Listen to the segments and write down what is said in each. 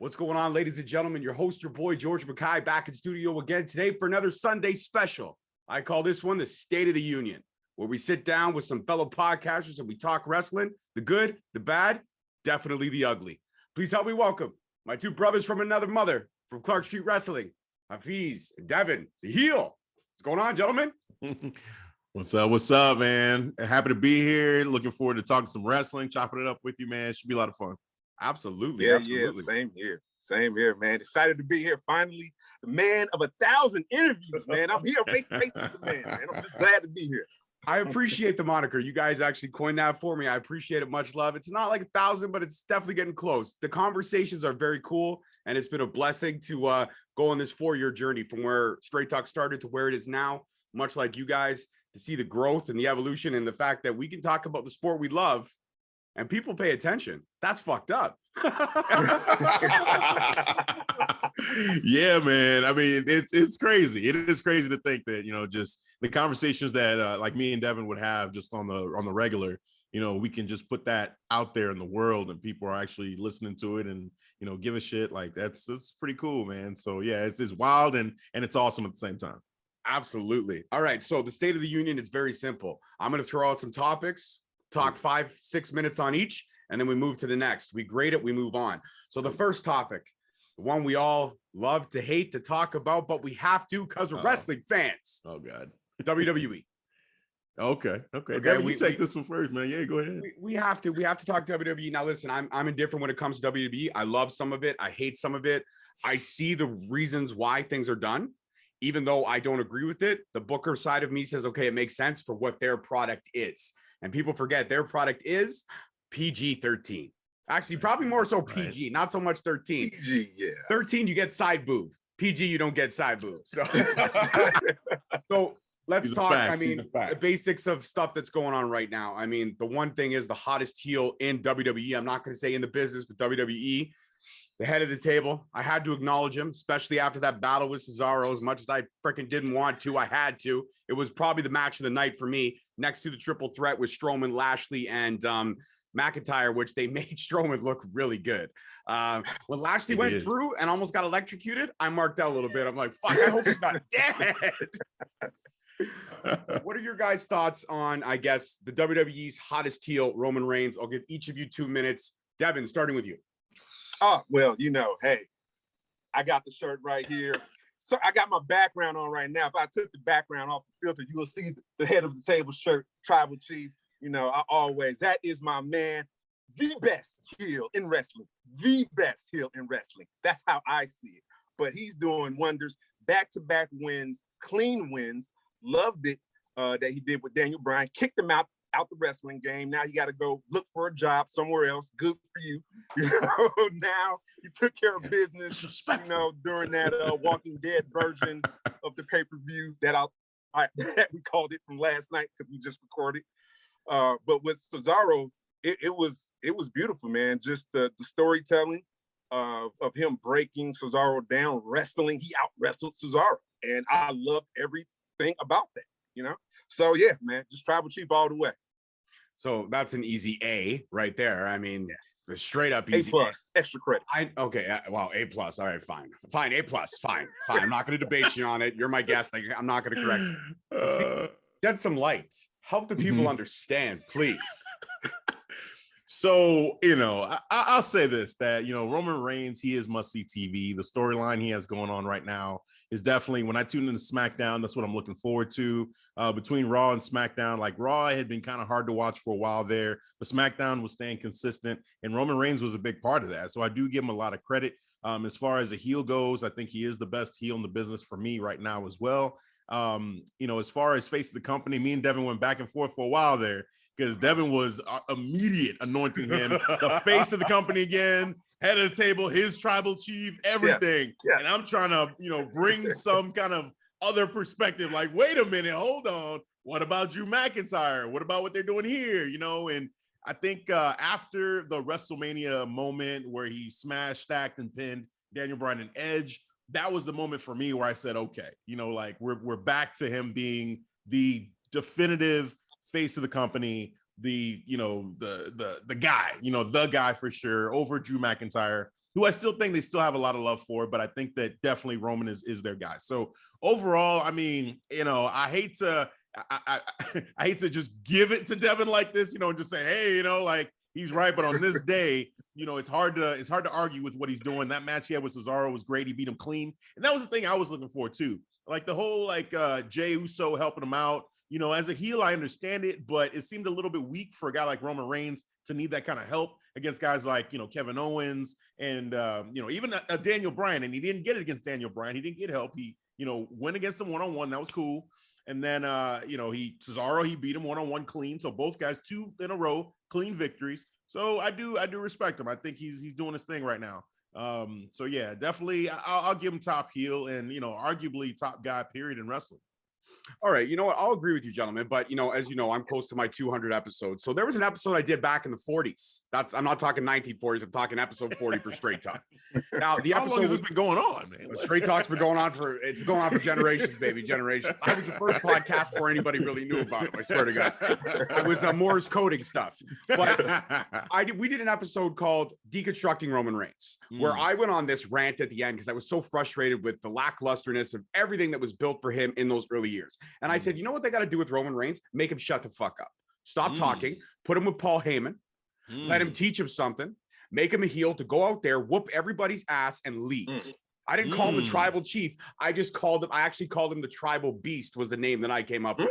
What's going on, ladies and gentlemen? Your host, your boy, George Mackay, back in studio again today for another Sunday special. I call this one the State of the Union, where we sit down with some fellow podcasters and we talk wrestling, the good, the bad, definitely the ugly. Please help me welcome my two brothers from another mother from Clark Street Wrestling, Hafiz and Devin, the heel. What's going on, gentlemen? What's up, man? Happy to be here. Looking forward to talking some wrestling, chopping it up with you, man. Should be a lot of fun. Absolutely. Yeah, absolutely. Yeah, same here, man. Excited to be here. Finally, the man of 1,000 interviews, man. I'm here face to face with the man. I'm just glad to be here. I appreciate the moniker. You guys actually coined that for me. I appreciate it. Much love. It's not like 1,000, but it's definitely getting close. The conversations are very cool, and it's been a blessing to go on this 4-year journey from where Straight Talk started to where it is now, much like you guys, to see the growth and the evolution and the fact that we can talk about the sport we love and people pay attention. That's fucked up. Yeah, man. I mean, it's crazy. It is crazy to think that, just the conversations that like me and Devin would have just on the regular, we can just put that out there in the world and people are actually listening to it and, give a shit. Like that's pretty cool, man. So yeah, it's wild and it's awesome at the same time. Absolutely. All right. So the State of the Union, it's very simple. I'm going to throw out some topics, talk 5-6 minutes on each, and then we move to the next. We grade it, we move on. So the first topic, the one we all love to hate to talk about, but we have to because we're wrestling fans. Oh, God. WWE. Okay. Devin, you take this one first, man. Yeah, go ahead. We have to talk WWE. Now, listen, I'm indifferent when it comes to WWE. I love some of it. I hate some of it. I see the reasons why things are done. Even though I don't agree with it, the Booker side of me says, okay, it makes sense for what their product is. And people forget their product is PG-13. Actually, probably more so PG, right. Not so much 13. PG, yeah. 13, you get side boob. PG, you don't get side boob. So, so let's talk. I mean, the basics of stuff that's going on right now. I mean, the one thing is the hottest heel in WWE. I'm not going to say in the business, but WWE. The head of the table. I had to acknowledge him, especially after that battle with Cesaro. As much as I freaking didn't want to, I had to. It was probably the match of the night for me, next to the triple threat with Strowman, Lashley, and McIntyre, which they made Strowman look really good. When Lashley went through and almost got electrocuted, I marked out a little bit. I'm like, fuck, I hope he's not dead. What are your guys' thoughts on, I guess, the WWE's hottest heel, Roman Reigns? I'll give each of you 2 minutes. Devin, starting with you. Oh, well, hey, I got the shirt right here. So I got my background on right now. If I took the background off the filter, you will see the head of the table shirt, Tribal Chief. That is my man, the best heel in wrestling. The best heel in wrestling. That's how I see it. But he's doing wonders, back-to-back wins, clean wins. Loved it that he did with Daniel Bryan. Kicked him out the wrestling game. Now you got to go look for a job somewhere else. Good for you. Now you took care of business, during that Walking Dead version of the pay-per-view that we called it from last night because we just recorded. But with Cesaro, it was beautiful, man. Just the storytelling of him breaking Cesaro down, wrestling. He out-wrestled Cesaro. And I love everything about that, So yeah, man, just Tribal Chief all the way. So that's an easy A right there. I mean, yes. Straight up easy. A+, extra credit. Wow, A+. All right, fine, A+, fine. I'm not going to debate you on it. You're my guest. I'm not going to correct you. Shed some light. Help the people understand, please. So, I'll say this, that, Roman Reigns, he is must-see TV. The storyline he has going on right now is definitely, when I tune into SmackDown, that's what I'm looking forward to. Between Raw and SmackDown, like Raw had been kind of hard to watch for a while there, but SmackDown was staying consistent, and Roman Reigns was a big part of that. So I do give him a lot of credit. As far as a heel goes, I think he is the best heel in the business for me right now as well. As far as face of the company, me and Devin went back and forth for a while there, because Devin was immediate anointing him the face of the company again, head of the table, his tribal chief, everything. Yes. And I'm trying to, bring some kind of other perspective. Like, wait a minute, hold on. What about Drew McIntyre? What about what they're doing here? And I think after the WrestleMania moment where he smashed, stacked, and pinned Daniel Bryan and Edge, that was the moment for me where I said, okay, we're back to him being the definitive face of the company, the guy, the guy for sure, over Drew McIntyre. who I still think they still have a lot of love for, but I think that definitely Roman is their guy. So overall, I mean, I hate to I hate to just give it to Devin like this, and just say, hey, like he's right. But on this day, it's hard to argue with what he's doing. That match he had with Cesaro was great. He beat him clean. And that was the thing I was looking for too. Like the whole Jey Uso helping him out. As a heel, I understand it, but it seemed a little bit weak for a guy like Roman Reigns to need that kind of help against guys like, Kevin Owens and, even Daniel Bryan. And he didn't get it against Daniel Bryan. He didn't get help. He, went against him one-on-one. That was cool. And then, Cesaro, he beat him one-on-one clean. So both guys 2 in a row, clean victories. So I do respect him. I think he's doing his thing right now. So yeah, definitely I'll give him top heel and, arguably top guy period in wrestling. All right, you know what? I'll agree with you, gentlemen. But as you know, I'm close to my 200 episodes. So there was an episode I did back in the 40s. I'm not talking 1940s. I'm talking episode 40 for Straight Talk. Now the episode How long has this been going on, man? Straight Talk's been going on for generations, baby, generations. I was the first podcast before anybody really knew about it. I swear to God, I was Morse coding stuff. But we did an episode called Deconstructing Roman Reigns, where I went on this rant at the end because I was so frustrated with the lacklusterness of everything that was built for him in those early years. And I said, you know what they got to do with Roman Reigns? Make him shut the fuck up. Stop talking. Put him with Paul Heyman. Let him teach him something. Make him a heel to go out there, whoop everybody's ass, and leave. I didn't call him the tribal chief. I actually called him the tribal beast was the name that I came up with.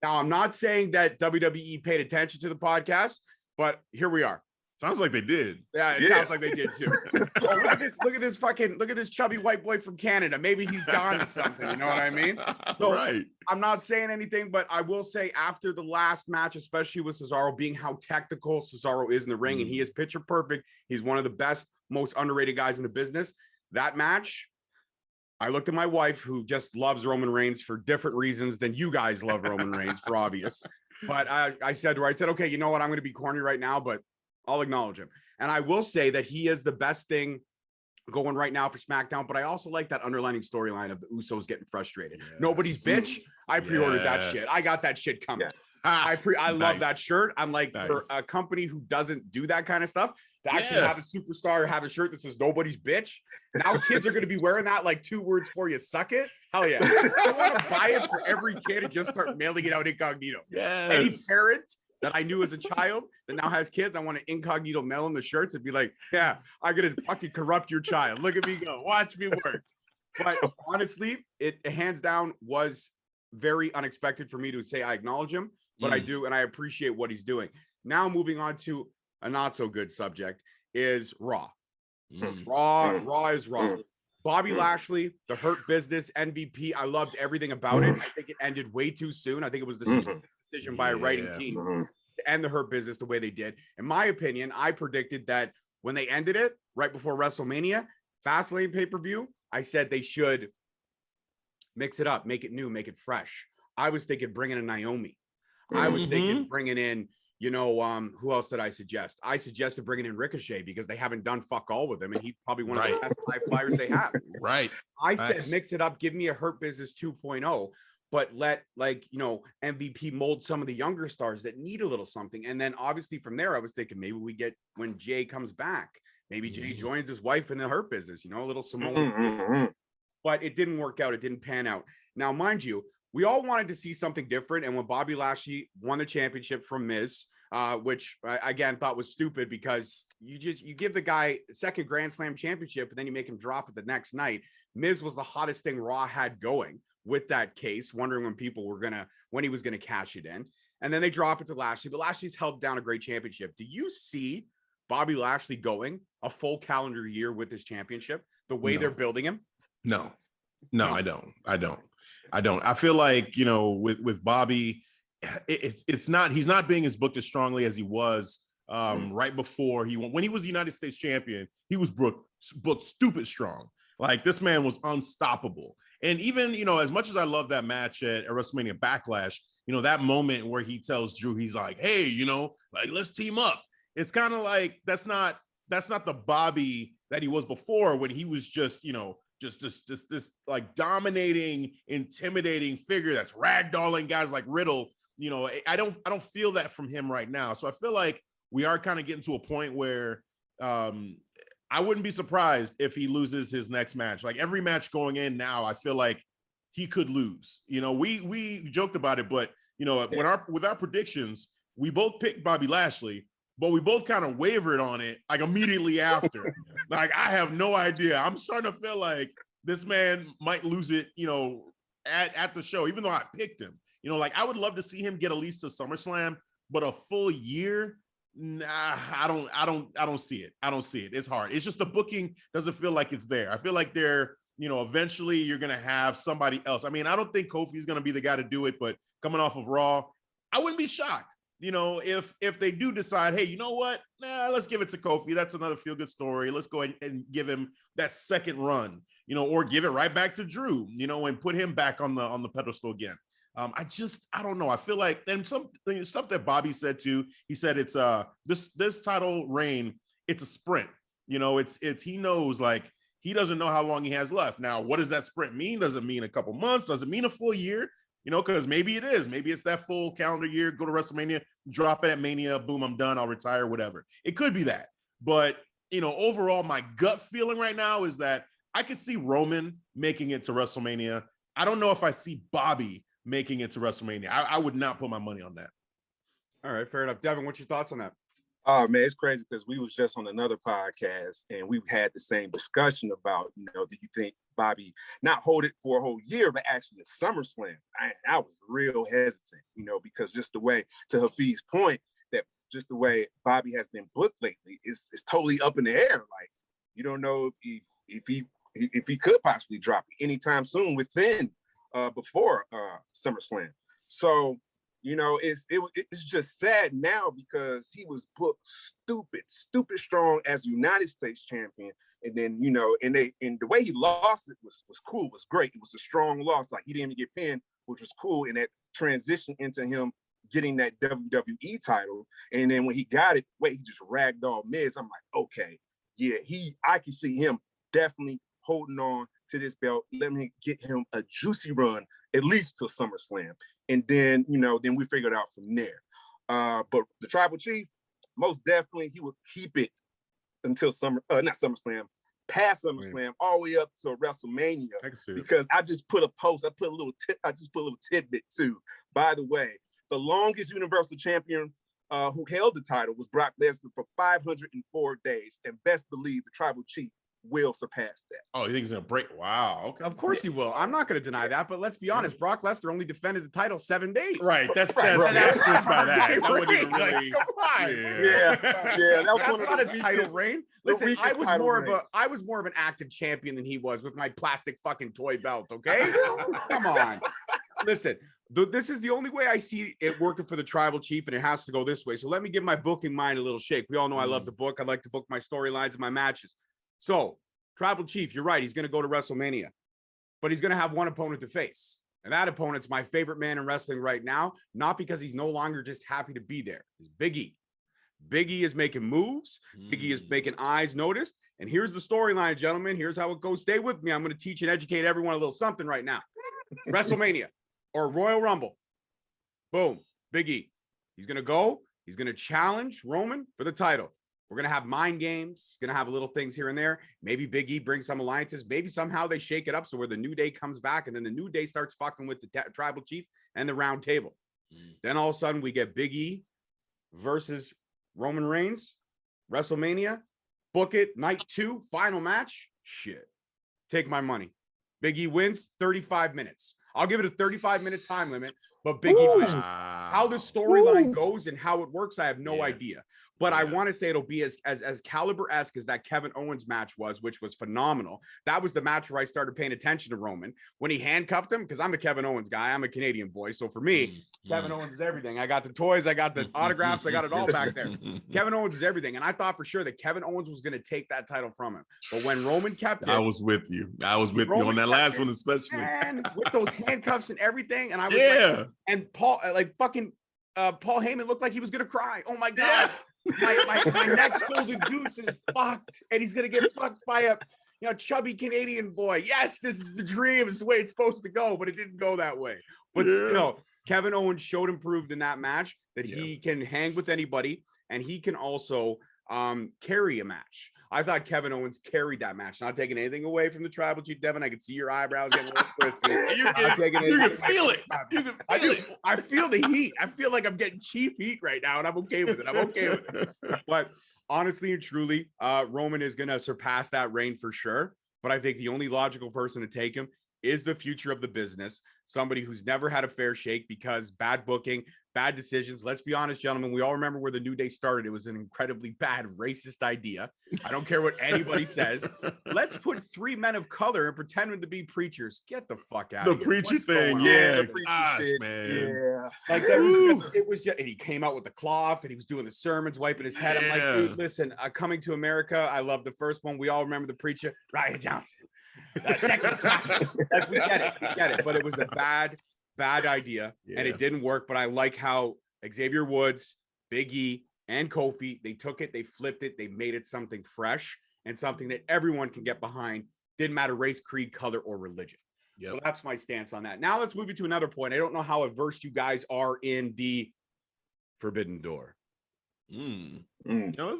Now, I'm not saying that WWE paid attention to the podcast, but here we are. Sounds like they did. Yeah, it sounds like they did too. Look at this chubby white boy from Canada. Maybe he's gone to something. You know what I mean? So, right. I'm not saying anything, but I will say after the last match, especially with Cesaro, being how technical Cesaro is in the ring, and he is picture perfect. He's one of the best, most underrated guys in the business. That match, I looked at my wife, who just loves Roman Reigns for different reasons than you guys love Roman Reigns for obvious. But I said to her, okay, you know what? I'm going to be corny right now, but I'll acknowledge him. And I will say that he is the best thing going right now for SmackDown, but I also like that underlining storyline of the Usos getting frustrated. Yes. Nobody's bitch. I pre-ordered that shit. I got that shit coming. Yes. I love that shirt. I'm like, for a company who doesn't do that kind of stuff, to actually have a superstar have a shirt that says nobody's bitch. Now kids are going to be wearing that like 2 words for you suck it. Hell yeah. I want to buy it for every kid and just start mailing it out incognito. Yes. Any parent that I knew as a child that now has kids, I want to incognito mail them the shirts and be like, yeah, I'm going to fucking corrupt your child. Look at me go. Watch me work. But honestly, it hands down was very unexpected for me to say I acknowledge him, but I do, and I appreciate what he's doing. Now moving on to a not so good subject is Raw. Raw is Raw. Bobby Lashley, the Hurt Business MVP. I loved everything about it. I think it ended way too soon. I think it was the decision by a writing team to end the Hurt Business the way they did. In my opinion, I predicted that when they ended it right before WrestleMania, Fastlane pay-per-view, I said they should mix it up, make it new, make it fresh. I was thinking bringing in Naomi. I was thinking bringing in, who else did I suggest? I suggested bringing in Ricochet because they haven't done fuck all with him, and he's probably one of the best high flyers they have. Right. I said mix it up, give me a Hurt Business 2.0, but let MVP mold some of the younger stars that need a little something. And then obviously from there, I was thinking maybe we get when Jay comes back, maybe Jay joins his wife in the Hurt Business, a little Samoan. But it didn't work out. It didn't pan out. Now, mind you, we all wanted to see something different. And when Bobby Lashley won the championship from Miz, which I again thought was stupid because you give the guy second Grand Slam championship and then you make him drop it the next night. Miz was the hottest thing Raw had going with that case, wondering when he was gonna cash it in. And then they drop it to Lashley, but Lashley's held down a great championship. Do you see Bobby Lashley going a full calendar year with this championship the way they're building him? No, I don't. I feel like, with Bobby, he's not being as booked as strongly as he was right before when he was the United States champion. He was booked stupid strong. Like this man was unstoppable. And even, as much as I love that match at WrestleMania Backlash, that moment where he tells Drew, he's like, hey, let's team up. It's kind of like, that's not the Bobby that he was before when he was just, just this like dominating, intimidating figure that's ragdolling guys like Riddle. I don't feel that from him right now. So I feel like we are kind of getting to a point where I wouldn't be surprised if he loses his next match. Like every match going in now, I feel like he could lose. You know, we joked about it, but you know, with our predictions, we both picked Bobby Lashley, but we both kind of wavered on it like immediately after. Like I have no idea. I'm starting to feel like this man might lose it, you know, at the show, even though I picked him. You know, like I would love to see him get at least to SummerSlam, but a full year, nah, I don't see it. I don't see it. It's hard. It's just the booking doesn't feel like it's there. I feel like they're, you know, eventually you're going to have somebody else. I mean, I don't think Kofi's going to be the guy to do it, but coming off of Raw, I wouldn't be shocked, you know, if they do decide, hey, you know what? Nah, let's give it to Kofi. That's another feel-good story. Let's go ahead and give him that second run, you know, or give it right back to Drew, you know, and put him back on the pedestal again. I don't know. I feel like then some stuff that Bobby said too. He said it's this title reign, it's a sprint. You know, it's he knows like he doesn't know how long he has left. Now, what does that sprint mean? Does it mean a couple months? Does it mean a full year? You know, because maybe it is. Maybe it's that full calendar year. Go to WrestleMania, drop it at Mania, boom, I'm done. I'll retire, whatever. It could be that. But you know, overall, my gut feeling right now is that I could see Roman making it to WrestleMania. I don't know if I see Bobby making it to WrestleMania. I would not put my money on that. All right, fair enough. Devin, what's your thoughts on that? Oh man, it's crazy because we was just on another podcast and we had the same discussion about, you know, do you think Bobby not hold it for a whole year, but actually a SummerSlam? I was real hesitant, you know, because just the way, to Hafiz's point, that just the way Bobby has been booked lately is totally up in the air. Like you don't know if he could possibly drop it anytime soon within before SummerSlam. So, you know, it's just sad now because he was booked stupid strong as United States champion. And then, you know, and the way he lost it was cool, was great. It was a strong loss. Like he didn't even get pinned, which was cool. And that transition into him getting that WWE title. And then when he got it, he just ragdolled Miz. I'm like, okay, yeah, I can see him definitely holding on to this belt. Let me get him a juicy run, at least till SummerSlam. And then, you know, then we figured out from there. But the Tribal Chief, most definitely he would keep it until past SummerSlam, all the way up to WrestleMania. Because I just put a post, I just put a little tidbit too. By the way, the longest Universal Champion who held the title was Brock Lesnar for 504 days. And best believe the Tribal Chief will surpass that. Oh, you think he's gonna break? Wow. Okay. Of course he will. I'm not going to deny that, but let's be honest. Brock Lesnar only defended the title 7 days. Right. That's by that. That wouldn't even really. Come on. Yeah. That's not a title reign. Listen, I was more of an active champion than he was with my plastic fucking toy belt. Okay, come on. Listen, this is the only way I see it working for the Tribal Chief, and it has to go this way. So let me give my booking mind a little shake. We all know I love to book. I like to book my storylines and my matches. So, Tribal Chief, you're right. He's going to go to WrestleMania, but he's going to have one opponent to face. And that opponent's my favorite man in wrestling right now, not because he's no longer just happy to be there. It's Big E. Big E is making moves. Big E is making eyes noticed. And here's the storyline, gentlemen. Here's how it goes. Stay with me. I'm going to teach and educate everyone a little something right now. WrestleMania or Royal Rumble. Boom. Big E. He's going to go. He's going to challenge Roman for the title. We're going to have mind games, going to have little things here and there. Maybe Big E brings some alliances. Maybe somehow they shake it up so where the New Day comes back and then the New Day starts fucking with the Tribal Chief and the Round Table. Then all of a sudden we get Big E versus Roman Reigns, WrestleMania, book it, night 2, final match. Shit. Take my money. Big E wins 35 minutes. I'll give it a 35-minute time limit, but Big E wins. How the storyline goes and how it works, I have no idea. But I want to say it'll be as caliber-esque as that Kevin Owens match was, which was phenomenal. That was the match where I started paying attention to Roman. When he handcuffed him, because I'm a Kevin Owens guy. I'm a Canadian boy. So for me, Kevin Owens is everything. I got the toys. I got the autographs. I got it all back there. Kevin Owens is everything. And I thought for sure that Kevin Owens was going to take that title from him. But when Roman kept it. I was with you. I was with you on that last one, especially. And with those handcuffs and everything. And I was like, and Paul, Paul Heyman looked like he was going to cry. Oh my God. My next golden goose is fucked, and he's gonna get fucked by a chubby Canadian boy. Yes, this is the dream. This is the way it's supposed to go, but it didn't go that way. But still, Kevin Owens showed and proved in that match that he can hang with anybody, and he can also carry a match. I thought Kevin Owens carried that match. Not taking anything away from the Tribal Chief, Devin. I could see your eyebrows getting a little twisted. You can feel it. You can feel it. I feel the heat. I feel like I'm getting cheap heat right now, and I'm okay with it. I'm okay with it. But honestly and truly, Roman is going to surpass that reign for sure. But I think the only logical person to take him is the future of the business. Somebody who's never had a fair shake because bad booking, bad decisions. Let's be honest, gentlemen. We all remember where the New Day started. It was an incredibly bad racist idea. I don't care what anybody says. Let's put 3 men of color and pretend them to be preachers. Get the fuck out of here. The preacher thing. Yeah. Gosh, man. Yeah. Like it was just, and he came out with the cloth and he was doing the sermons, wiping his head. I'm like, dude, listen, Coming to America. I love the first one. We all remember the preacher, Ryan Johnson. Sex with chocolate. Like, we get it. But it was a bad idea, and it didn't work. But I like how Xavier Woods, Big E, and Kofi, they took it, they flipped it, they made it something fresh and something that everyone can get behind. Didn't matter race, creed, color, or religion. Yep. So that's my stance on that. Now let's move you to another point. I don't know how averse you guys are in the Forbidden Door. You know,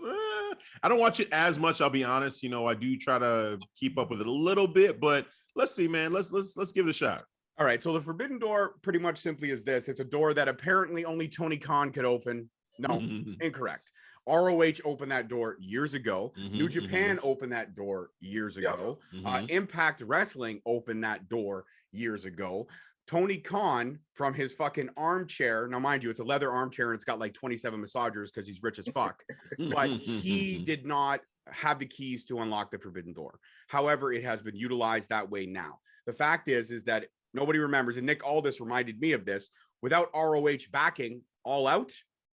I don't watch it as much, I'll be honest. You know, I do try to keep up with it a little bit, but let's see, man. Let's give it a shot. All right, so the Forbidden Door pretty much simply is this. It's a door that apparently only Tony Khan could open. No, incorrect. ROH opened that door years ago. New Japan opened that door years ago. Impact Wrestling opened that door years ago. Tony Khan, from his fucking armchair, now mind you, it's a leather armchair and it's got like 27 massagers because he's rich as fuck, but he did not have the keys to unlock the Forbidden Door. However, it has been utilized that way now. The fact is that nobody remembers, and Nick Aldis reminded me of this, without ROH backing All Out,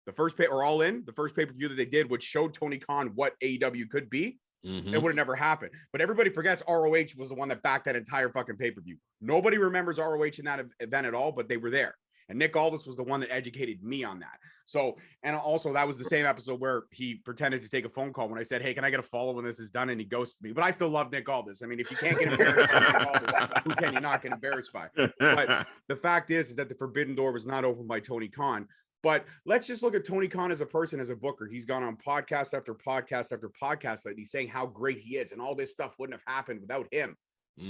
the first pay-per-view that they did, which showed Tony Khan what AEW could be, it would have never happened. But everybody forgets ROH was the one that backed that entire fucking pay-per-view. Nobody remembers ROH in that event at all, but they were there. And Nick Aldis was the one that educated me on that. So, and also that was the same episode where he pretended to take a phone call when I said, hey, can I get a follow when this is done? And he ghosted me. But I still love Nick Aldis. I mean, if you can't get embarrassed by Nick Aldis, who can you not get embarrassed by? But the fact is that the Forbidden Door was not opened by Tony Khan. But let's just look at Tony Khan as a person, as a booker. He's gone on podcast after podcast after podcast lately saying how great he is. And all this stuff wouldn't have happened without him.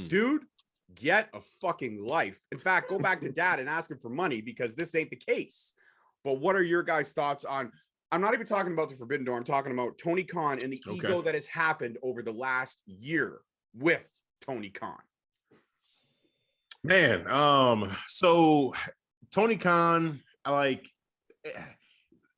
Dude, get a fucking life. In fact, go back to dad and ask him for money, because this ain't the case. But what are your guys' thoughts on, I'm not even talking about the Forbidden Door. I'm talking about Tony Khan and the ego that has happened over the last year with Tony Khan. Man, so Tony Khan,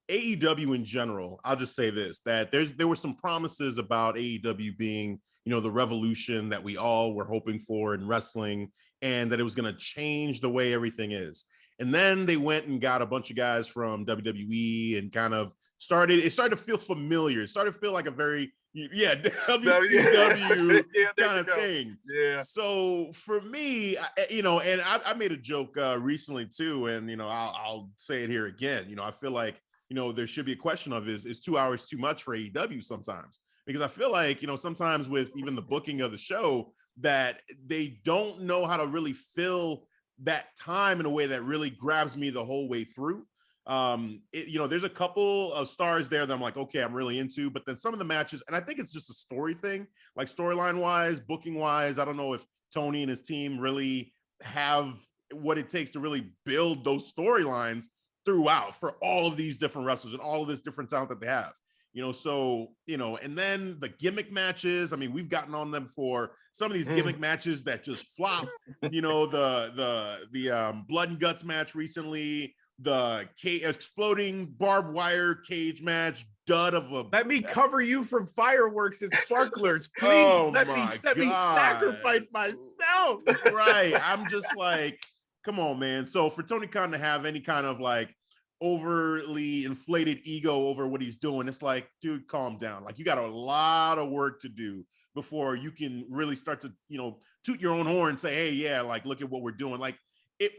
AEW in general, I'll just say this, that there were some promises about AEW being, you know, the revolution that we all were hoping for in wrestling, and that it was going to change the way everything is. And then they went and got a bunch of guys from WWE and kind of started to feel familiar. It started to feel like a very, WCW kind of thing. Yeah. So for me, you know, and I made a joke recently too, and, you know, I'll say it here again. You know, I feel like, you know, there should be a question of, is 2 hours too much for AEW sometimes? Because I feel like, you know, sometimes with even the booking of the show, that they don't know how to really fill that time in a way that really grabs me the whole way through. You know, there's a couple of stars there that I'm like, okay, I'm really into, but then some of the matches, and I think it's just a story thing, like storyline wise, booking wise, I don't know if Tony and his team really have what it takes to really build those storylines throughout for all of these different wrestlers and all of this different talent that they have. You know, so, you know, and then the gimmick matches, I mean, we've gotten on them for some of these gimmick matches that just flop. You know, the blood and guts match recently, the exploding barbed wire cage match, dud of a. Let me cover you from fireworks and sparklers, please. Let me sacrifice myself. Right. I'm just like, come on, man. So for Tony Khan to have any kind of like overly inflated ego over what he's doing, it's like, dude, calm down. Like, you got a lot of work to do before you can really start to, you know, toot your own horn and say, hey, yeah, like, look at what we're doing. Like,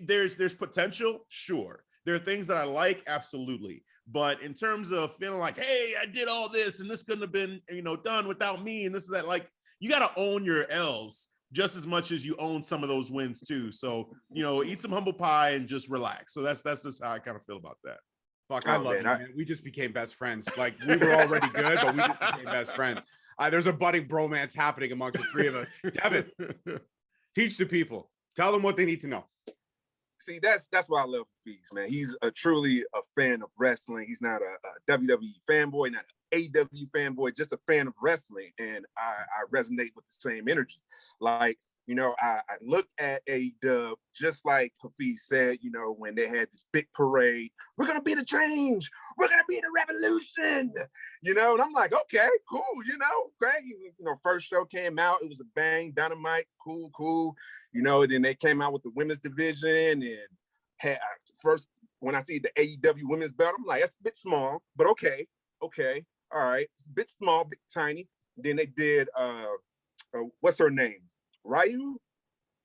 there's potential, sure. There are things that I like, absolutely. But in terms of feeling like, hey, I did all this and this couldn't have been, you know, done without me, and this is that, like, you got to own your L's just as much as you own some of those wins too. So, you know, eat some humble pie and just relax. So that's just how I kind of feel about that. Fuck, I love you, man. We just became best friends. Like, we were already good, but we just became best friends. There's a budding bromance happening amongst the three of us. Devin, teach the people. Tell them what they need to know. See, that's why I love Feast, man. He's truly a fan of wrestling. He's not a WWE fanboy, not an AEW fanboy, just a fan of wrestling. And I resonate with the same energy. Like, you know, I look at AEW just like Hafiz said, you know, when they had this big parade, we're going to be the change. We're going to be the revolution, you know? And I'm like, okay, cool, you know, great. You know, first show came out, it was a bang, dynamite, cool. You know, then they came out with the women's division and had first, when I see the AEW women's belt, I'm like, that's a bit small, but okay. All right. It's a bit small, bit tiny. Then they did, what's her name? Ryu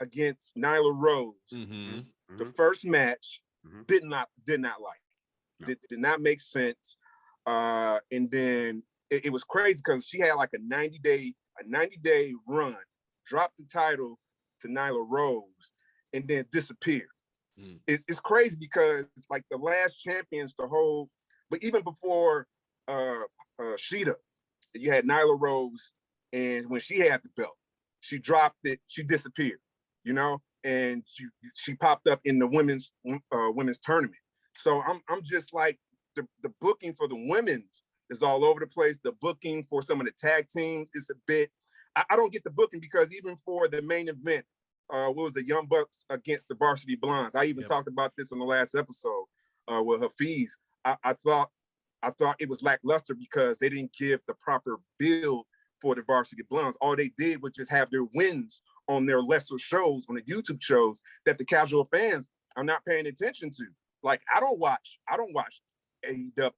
against Nyla Rose. The first match did not like. No. Did not make sense. And then it was crazy because she had like a 90-day run, dropped the title to Nyla Rose, and then disappeared. It's crazy because it's like the last champions to hold, but even before Sheeta, you had Nyla Rose, and when she had the belt, she dropped it, she disappeared, you know, and she popped up in the women's tournament. So I'm just like, the booking for the women's is all over the place. The booking for some of the tag teams is a bit, I don't get the booking because even for the main event, what was the Young Bucks against the Varsity Blondes? I even talked about this on the last episode with Hafiz. I thought it was lackluster because they didn't give the proper build for the Varsity Blondes. All they did was just have their wins on their lesser shows, on the YouTube shows that the casual fans are not paying attention to. Like, I don't watch AEW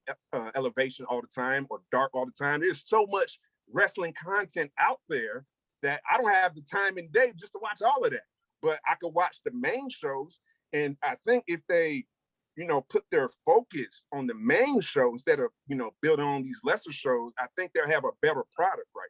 Elevation all the time or Dark all the time. There's so much wrestling content out there that I don't have the time and day just to watch all of that. But I could watch the main shows, and I think if they, you know, put their focus on the main show instead of, you know, building on these lesser shows, I think they'll have a better product right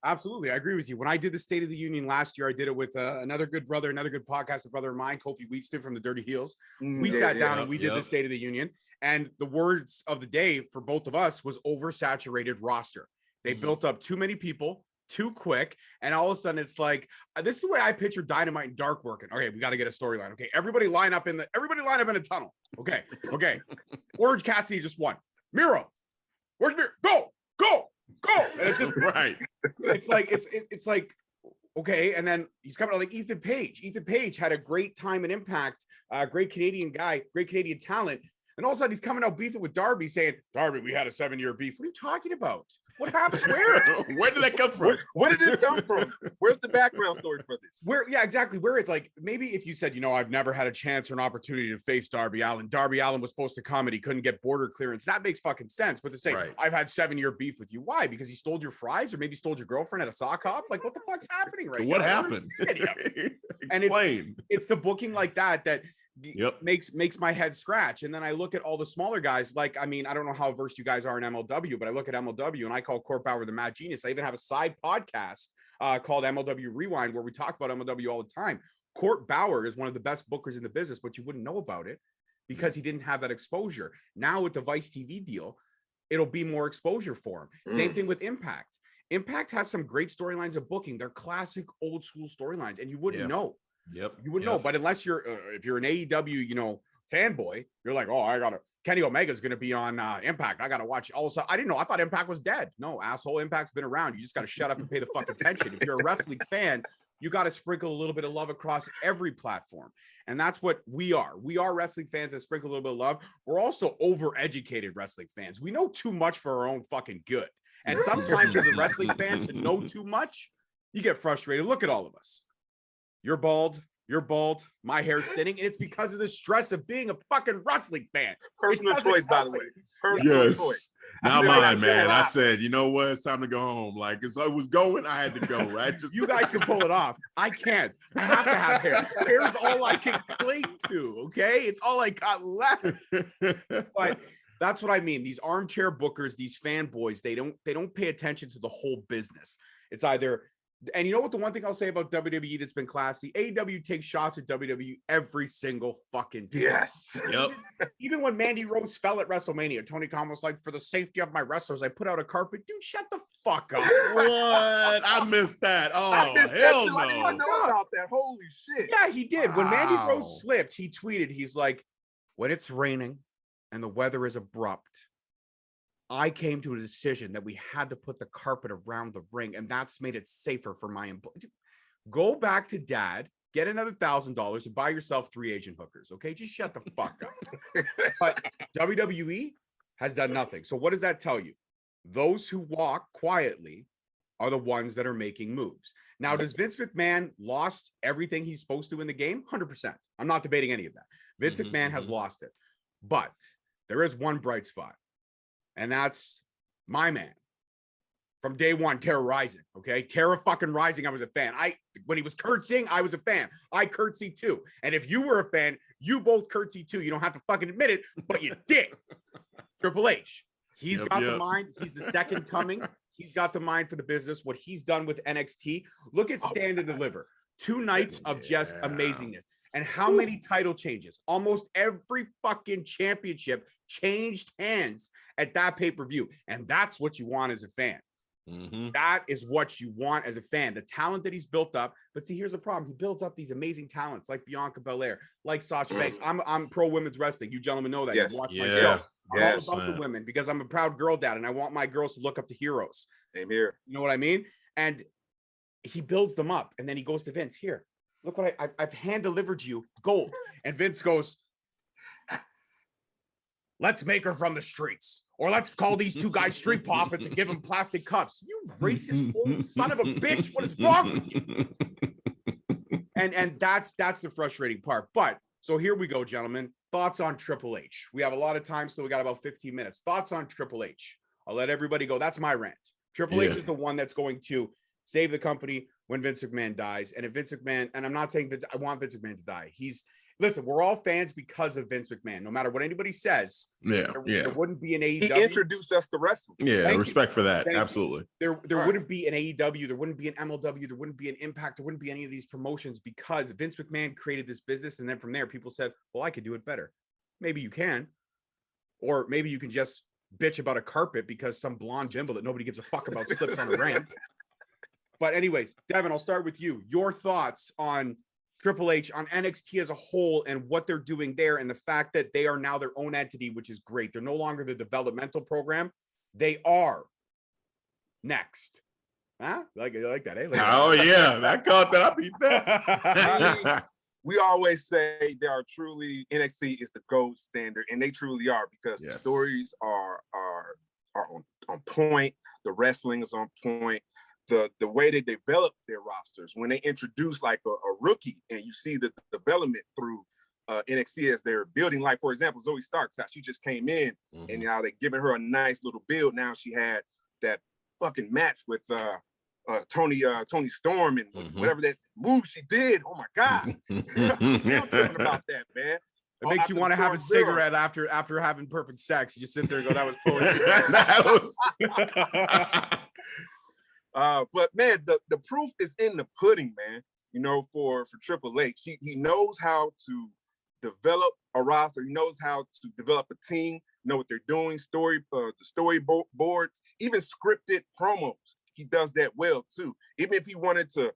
now. Absolutely. I agree with you. When I did the State of the Union last year, I did it with another good brother, another good podcaster brother of mine, Kofi Wheatston from the Dirty Heels. We sat down and we did the State of the Union. And the words of the day for both of us was oversaturated roster. They built up too many people too quick, and all of a sudden it's like, this is the way I picture Dynamite and Dark working. Okay, we got to get a storyline. Okay, everybody line up in a tunnel. Okay. Orange Cassidy just won. Miro, where's Miro? Go! And it's just right. It's like okay, and then he's coming out like Ethan Page. Ethan Page had a great time and Impact, great Canadian guy, great Canadian talent, and all of a sudden he's coming out beefing with Darby, saying, "Darby, we had a 7-year beef." What are you talking about? What happened? Where did that come from? Where did this come from? Where's the background story for this? Yeah, exactly. Where it's like, maybe if you said, you know, I've never had a chance or an opportunity to face Darby Allin. Darby Allin was supposed to come and he couldn't get border clearance. That makes fucking sense. But to say, I've had 7-year beef with you. Why? Because he stole your fries or maybe stole your girlfriend at a sock hop? Like, what the fuck's happening right now? What happened? Explain. It's the booking like that makes my head scratch. And then I look at all the smaller guys. Like, I mean, I don't know how versed you guys are in MLW, but I look at MLW and I call Court Bauer the Mad Genius. I even have a side podcast called MLW Rewind where we talk about MLW all the time. Court Bauer is one of the best bookers in the business, but you wouldn't know about it because he didn't have that exposure. Now with the Vice TV deal, it'll be more exposure for him. Same thing with Impact. Impact has some great storylines of booking. They're classic old school storylines, and you wouldn't know. You wouldn't know. But unless you're, if you're an AEW, you know, fanboy, you're like, oh, Kenny Omega's going to be on Impact. I got to watch. Also, I didn't know. I thought Impact was dead. No, asshole. Impact's been around. You just got to shut up and pay the fuck attention. If you're a wrestling fan, you got to sprinkle a little bit of love across every platform. And that's what we are. We are wrestling fans that sprinkle a little bit of love. We're also overeducated wrestling fans. We know too much for our own fucking good. And sometimes as a wrestling fan, to know too much, you get frustrated. Look at all of us. You're bald. My hair's thinning. And it's because of the stress of being a fucking wrestling fan. Personal choice, by the way. Personal choice. Not mine, man. I said, you know what? It's time to go home. Like, as I was going, I had to go. Right? You guys can pull it off. I can't. I have to have hair. Hair's all I can cling to. Okay, it's all I got left. But that's what I mean. These armchair bookers, these fanboys, they don't pay attention to the whole business. It's either And you know what? The one thing I'll say about WWE that's been classy, AEW takes shots at WWE every single fucking time. Yes. Yep. Even when Mandy Rose fell at WrestleMania, Tony Khan was like, for the safety of my wrestlers, I put out a carpet. Dude, shut the fuck up. What? I missed that. Oh, hell I didn't no. know about that. Holy shit. Yeah, he did. When Mandy Wow. Rose slipped, he tweeted, he's like, when it's raining and the weather is abrupt, I came to a decision that we had to put the carpet around the ring, and that's made it safer for my employees. Go back to dad, get another $1,000 and buy yourself 3 Asian hookers. Okay, just shut the fuck up. But WWE has done nothing. So what does that tell you? Those who walk quietly are the ones that are making moves. Now, does Vince McMahon lost everything he's supposed to in the game? 100%. I'm not debating any of that. Vince McMahon has lost it. But there is one bright spot. And that's my man from day one, Terra Rising. Okay. Terra fucking Rising. I was a fan. When he was curtsying, I was a fan. I curtsy too. And if you were a fan, you both curtsy too. You don't have to fucking admit it, but you did. Triple H. He's got the mind. He's the second coming. He's got the mind for the business. What he's done with NXT. Look at Stand and Deliver. 2 nights of just amazingness. And how many title changes? Almost every fucking championship changed hands at that pay-per-view. And that's what you want as a fan. That is what you want as a fan. The talent that he's built up. But see, here's the problem. He builds up these amazing talents like Bianca Belair, like Sasha Banks. I'm pro women's wrestling. You gentlemen know that. Yes. You watch my show. Yes. I'm all about the women because I'm a proud girl dad and I want my girls to look up to heroes. Same here. You know what I mean? And he builds them up and then he goes to Vince. Here, look what I've hand delivered you gold. And Vince goes, let's make her from the streets, or let's call these 2 guys street profits and give them plastic cups. You racist old son of a bitch. What is wrong with you? And that's the frustrating part. But so here we go, gentlemen. Thoughts on Triple H. We have a lot of time, so we got about 15 minutes. Thoughts on Triple H. I'll let everybody go. That's my rant. Triple H is the one that's going to save the company when Vince McMahon dies. And if Vince McMahon, and I'm not saying I want Vince McMahon to die. Listen, we're all fans because of Vince McMahon. No matter what anybody says, there wouldn't be an AEW. He introduced us to wrestling. Yeah, respect for that. Absolutely. There wouldn't be an AEW. There wouldn't be an MLW. There wouldn't be an Impact. There wouldn't be any of these promotions because Vince McMahon created this business. And then from there, people said, well, I could do it better. Maybe you can. Or maybe you can just bitch about a carpet because some blonde bimbo that nobody gives a fuck about slips on the ramp. But anyways, Devin, I'll start with you. Your thoughts on Triple H, on NXT as a whole, and what they're doing there, and the fact that they are now their own entity, which is great. They're no longer the developmental program. They are next. Huh? You like that, eh? Oh, yeah. I caught that. I beat that. We always say they are truly, NXT is the gold standard, and they truly are because the stories are on point. The wrestling is on point. The way they develop their rosters, when they introduce like a rookie and you see the development through NXT as they're building, like for example, Zoe Starks, how she just came in and now they're giving her a nice little build. Now she had that fucking match with Tony Storm and whatever that move she did. Oh my God. I'm still talking about that, man. It makes you want to have a cigarette after having perfect sex. You just sit there and go, that was poetry. But man, the proof is in the pudding, man. You know, for Triple H, he knows how to develop a roster. He knows how to develop a team. Know what they're doing. The storyboards, even scripted promos. He does that well too. Even if he wanted to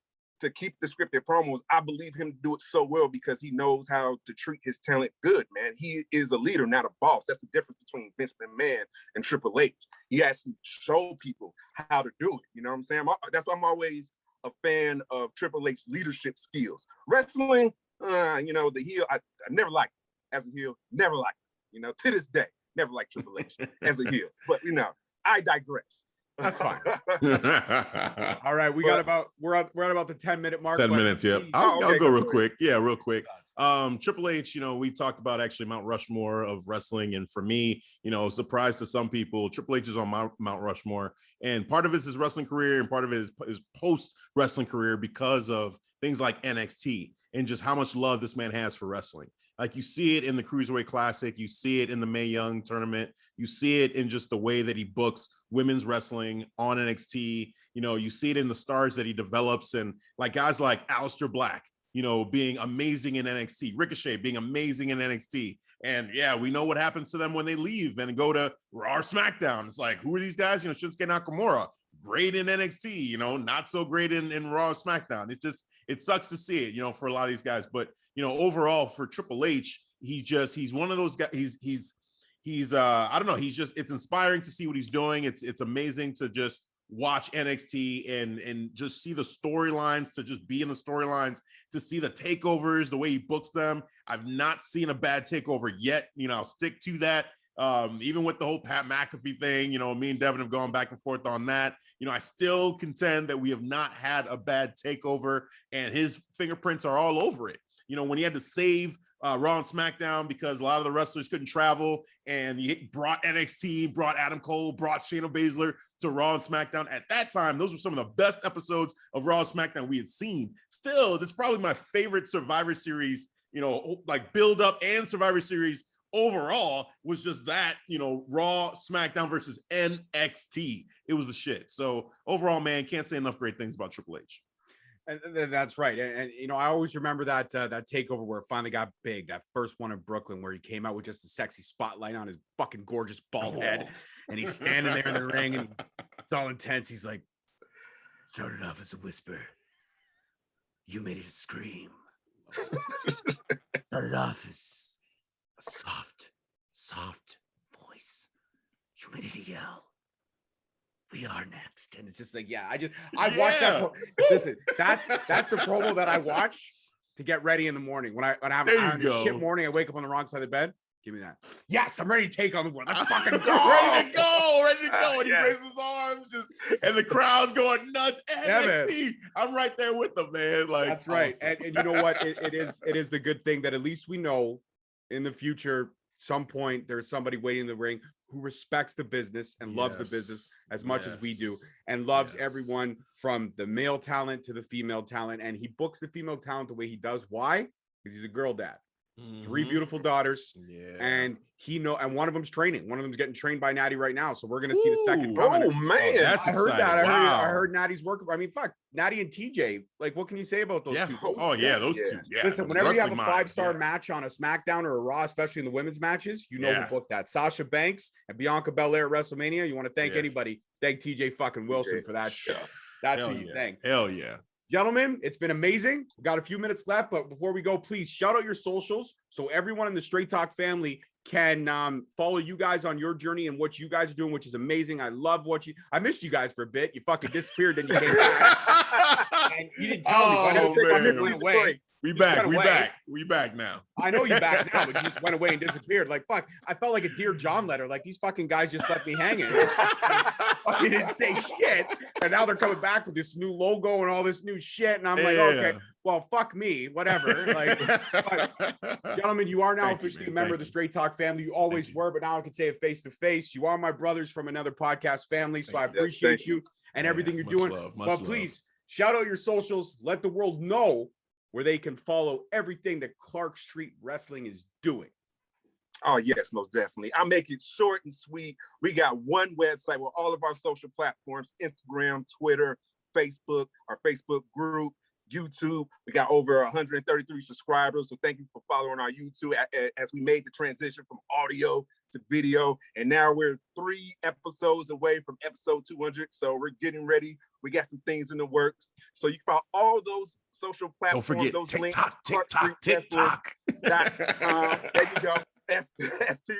keep the scripted promos, I believe him to do it so well because he knows how to treat his talent good, man. He is a leader, not a boss. That's the difference between Vince McMahon and Triple H. He actually showed people how to do it. You know what I'm saying? That's why I'm always a fan of Triple H's leadership skills. Wrestling, the heel, I never liked it. As a heel, never liked it. You know, to this day, never liked Triple H as a heel. But, I digress. That's fine. All right, we're at about the 10-minute mark. 10 minutes, yeah. I'll go real quick. Yeah, real quick. Triple H, we talked about actually Mount Rushmore of wrestling, and for me, surprise to some people, Triple H is on Mount Rushmore, and part of it's his wrestling career, and part of it is his post wrestling career because of things like NXT and just how much love this man has for wrestling. Like, you see it in the Cruiserweight Classic, you see it in the Mae Young tournament, you see it in just the way that he books women's wrestling on NXT. You know, you see it in the stars that he develops, and like guys like Aleister Black, you know, being amazing in NXT, Ricochet being amazing in NXT. And yeah, we know what happens to them when they leave and go to Raw or SmackDown. It's like, who are these guys? You know, Shinsuke Nakamura, great in NXT, you know, not so great in Raw or SmackDown. It sucks to see it, you know, for a lot of these guys. But, you know, overall for Triple H, he's one of those guys. He's I don't know. It's inspiring to see what he's doing. It's amazing to just watch NXT and just see the storylines, to just be in the storylines, to see the takeovers, the way he books them. I've not seen a bad takeover yet. You know, I'll stick to that. Even with the whole Pat McAfee thing, you know, me and Devin have gone back and forth on that. You know, I still contend that we have not had a bad takeover, and his fingerprints are all over it. You know, when he had to save Raw and SmackDown because a lot of the wrestlers couldn't travel, and he brought NXT, brought Adam Cole, brought Shayna Baszler to Raw and SmackDown. At that time, those were some of the best episodes of Raw and SmackDown we had seen. Still, this is probably my favorite Survivor Series, you know, like build up and Survivor Series overall, was just that, you know, Raw, SmackDown versus NXT. It was the shit. So overall, man, can't say enough great things about Triple H. And that's right. And you know, I always remember that takeover where it finally got big, that first one in Brooklyn, where he came out with just a sexy spotlight on his fucking gorgeous bald head, and he's standing there in the ring, and it's all intense. He's like, started off as a whisper, you made it a scream. Started off as a soft voice, you made it a yell. We are next. And it's just like, yeah, I watch that. Listen, that's the promo that I watch to get ready in the morning. When I have a shit morning, I wake up on the wrong side of the bed. Give me that. Yes, I'm ready to take on the world. Let's fucking go. ready to go. And he raises his arms, and the crowd's going nuts. NXT. I'm right there with them, man. Like, that's right. Awesome. And you know what? It is the good thing that at least we know in the future, some point there's somebody waiting in the ring who respects the business and loves the business as much as we do, and loves everyone from the male talent to the female talent. And he books the female talent the way he does. Why? Because he's a girl dad. 3 beautiful daughters, and and one of them's training. One of them's getting trained by Natty right now, so we're gonna see the second coming. Oh man, that's exciting. I heard Natty's work. I mean, fuck, Natty and TJ. Like, what can you say about those two? Those two. Yeah. Listen, whenever you have a 5-star match on a SmackDown or a Raw, especially in the women's matches, you know who booked that. Sasha Banks and Bianca Belair at WrestleMania. You want to thank anybody? Thank TJ fucking Wilson for that shit. That's who you thank. Hell yeah. Gentlemen, it's been amazing. We've got a few minutes left, but before we go, please shout out your socials so everyone in the Straight Talk family can follow you guys on your journey and what you guys are doing, which is amazing. I love I missed you guys for a bit. You fucking disappeared, then you came back. And you didn't tell me. Man. Went away. We back now. I know you back now, but you just went away and disappeared. Like, fuck, I felt like a Dear John letter. Like, these fucking guys just left me hanging. Fucking didn't say shit. And now they're coming back with this new logo and all this new shit. And I'm like, okay, well, fuck me, whatever. Like, gentlemen, you are now officially a member of the Straight Talk family. You always were, but now I can say it face to face. You are my brothers from another podcast family. So I appreciate you and everything you're doing. But please shout out your socials. Let the world know where they can follow everything that Clark Street Wrestling is doing. Oh, yes, most definitely. I'll make it short and sweet. We got one website with all of our social platforms, Instagram, Twitter, Facebook, our Facebook group, YouTube. We got over 133 subscribers. So thank you for following our YouTube as we made the transition from audio to video. And now we're 3 episodes away from episode 200. So we're getting ready. We got some things in the works. So you can follow all those social platforms. Don't forget those TikTok. There you go. ST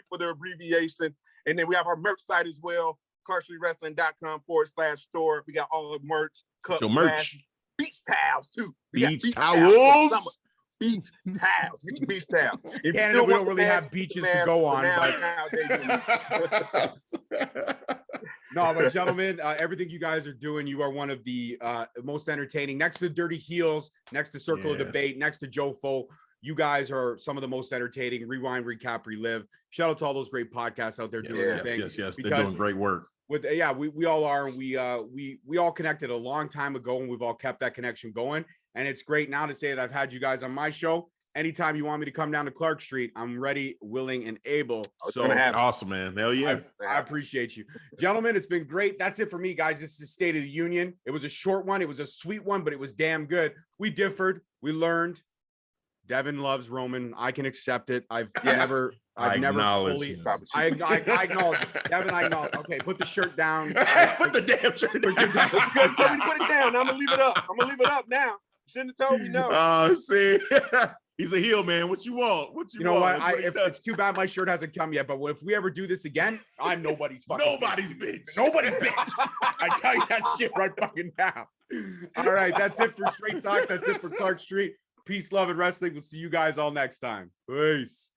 for the abbreviation. And then we have our merch site as well, clarkstreetwrestling.com/store. We got all the merch. Cup, merch. Beach towels too. Beach towels. Beach towels. Get your beach towel. If Canada, we don't really have beaches to go on. No, but gentlemen, everything you guys are doing, you are one of the most entertaining. Next to Dirty Heels, next to Circle of Debate, next to Joe Fo, you guys are some of the most entertaining. Rewind, recap, relive. Shout out to all those great podcasts out there doing their thing. Yes. They're doing great work. We all are, and we all connected a long time ago, and we've all kept that connection going. And it's great now to say that I've had you guys on my show. anytime you want me to come down to Clark Street, I'm ready, willing, and able. So awesome, man. Hell yeah. I appreciate you. Gentlemen, it's been great. That's it for me, guys. This is State of the Union. It was a short one. It was a sweet one, but it was damn good. We differed. We learned. Devin loves Roman. I can accept it. I've never fully. I acknowledge. Devin, I acknowledge. Okay, put the shirt down. Put the damn shirt down. Put it down. I'm gonna leave it up now. Shouldn't have told me no. Oh, see. He's a heel, man. What you want? What you want? Know what? It's too bad my shirt hasn't come yet, but if we ever do this again, I'm nobody's fucking bitch. Nobody's bitch. I tell you that shit right fucking now. All right, that's it for Straight Talk. That's it for Clark Street. Peace, love, and wrestling. We'll see you guys all next time. Peace.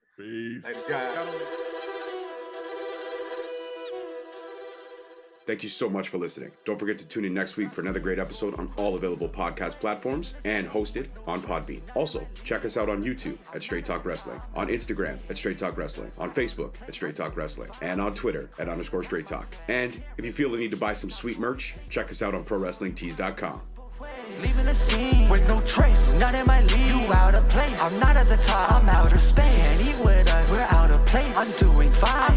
Thank you so much for listening. Don't forget to tune in next week for another great episode on all available podcast platforms and hosted on Podbean. Also, check us out on YouTube at Straight Talk Wrestling, on Instagram at Straight Talk Wrestling, on Facebook at Straight Talk Wrestling, and on Twitter at _Straight Talk. And if you feel the need to buy some sweet merch, check us out on ProWrestlingTees.com. Leaving the scene with no trace, not in my league. You out of place. I'm not at the top, I'm outer space. Can't eat with us, we're out of place. I'm doing fine.